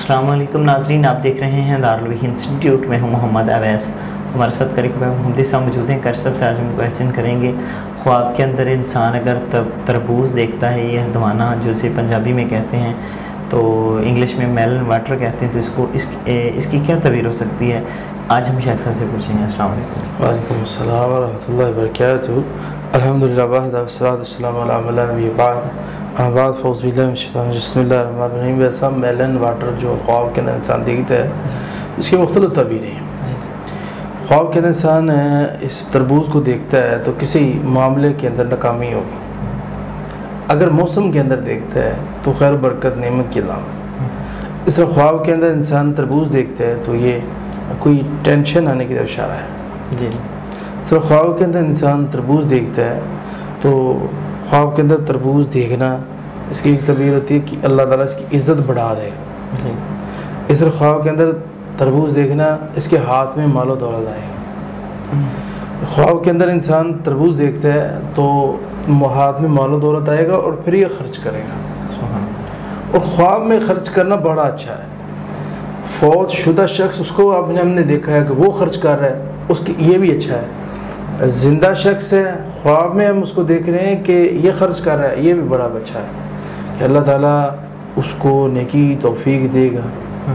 السلام علیکم ناظرین، آپ دیکھ رہے ہیں دارالوحی انسٹیٹیوٹ میں ہوں محمد اویس، ہمارے ساتھ قریب محمدی صاحب موجود ہیں۔ کرسب سے آج ہم کویشچن کریں گے، خواب کے اندر انسان اگر تربوز دیکھتا ہے، یہ ہندوانہ جو اسے پنجابی میں کہتے ہیں تو انگلش میں میلن واٹر کہتے ہیں، تو اس کی کیا تعبیر ہو سکتی ہے؟ آج ہم شیخ صاحب سے پوچھیں گے۔ السلام علیکم۔ وعلیکم السلام ورحمۃ اللہ وبرکاتہ۔ الحمدللہ وحدہ والصلاۃ والسلام علی من لا نبی بعد فاعوذ باللہ من الشیطان الرجیم، بسم اللہ الرحمن الرحیم۔ ویسا میلن واٹر جو خواب کے اندر انسان دیکھتا ہے، اس کی مختلف تعبیریں ہیں۔ خواب کے اندر انسان اس تربوز کو دیکھتا ہے تو کسی معاملے کے اندر ناکامی ہوگی۔ اگر موسم کے اندر دیکھتا ہے تو خیر برکت نعمت کی علامت۔ اس طرح خواب کے اندر انسان تربوز دیکھتا ہے تو یہ کوئی ٹینشن آنے کی اشارہ ہے۔ جی، اس طرح خواب کے اندر انسان تربوز دیکھتا ہے تو خواب کے اندر تربوز دیکھنا، اس کی ایک تعبیر ہوتی ہے کہ اللہ تعالیٰ اس کی عزت بڑھا دے گا۔ جی، اس طرح خواب کے اندر تربوز دیکھنا، اس کے ہاتھ میں مال و دولت آئے گا۔ خواب کے اندر انسان تربوز دیکھتا ہے تو ہاتھ میں مال و دولت آئے گا اور پھر یہ خرچ کرے گا، اور خواب میں خرچ کرنا بڑا اچھا ہے۔ فوت شدہ شخص، اس کو ہم نے دیکھا ہے کہ وہ خرچ کر رہا ہے، اس کی یہ بھی اچھا ہے۔ زندہ شخص ہے، خواب میں ہم اس کو دیکھ رہے ہیں کہ یہ خرچ کر رہا ہے، یہ بھی بڑا اچھا ہے کہ اللہ تعالیٰ اس کو نیکی توفیق دے گا،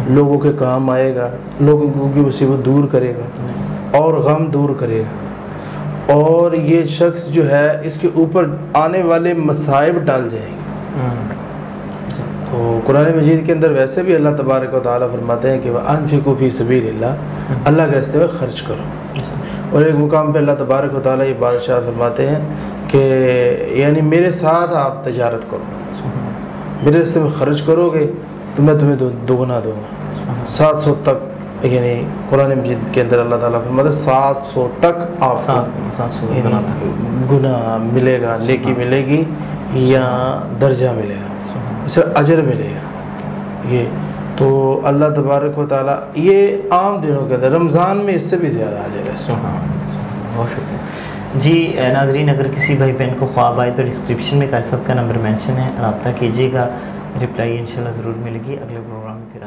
لوگوں کے کام آئے گا، لوگوں کی مصیبت دور کرے گا اور غم دور کرے گا، اور یہ شخص جو ہے اس کے اوپر آنے والے مصائب ڈال جائیں گے۔ تو قرآن مجید کے اندر ویسے بھی اللہ تبارک و تعالیٰ فرماتے ہیں کہ وَأَنفِقُوا فِي سَبِيلِ اللَّهِ، اللہ کے راستے میں خرچ کرو۔ اور ایک مقام پہ اللہ تبارک و تعالیٰ یہ بادشاہ فرماتے ہیں کہ یعنی میرے ساتھ آپ تجارت کرو، میرے راستے میں خرچ کرو گے تو میں تمہیں دوگنا دوں گا، 700 تک، یعنی قرآن مجید کے اندر اللہ تعالیٰ فرماتے ہیں 700 تک آپ کو گناہ ملے گا، نیکی ملے گی یا درجہ ملے گا، اسے اجر ملے گا۔ یہ تو اللہ تبارک و تعالیٰ یہ عام دنوں کے اندر، رمضان میں اس سے بھی زیادہ اجر ہے۔ بہت شکریہ جی۔ ناظرین، اگر کسی بھائی بہن کو خواب آئے تو ڈسکرپشن میں کرسب کا نمبر مینشن ہے، رابطہ کیجیے گا، رپلائی انشاءاللہ ضرور ملے گی۔ اگلے پروگرام میں پھر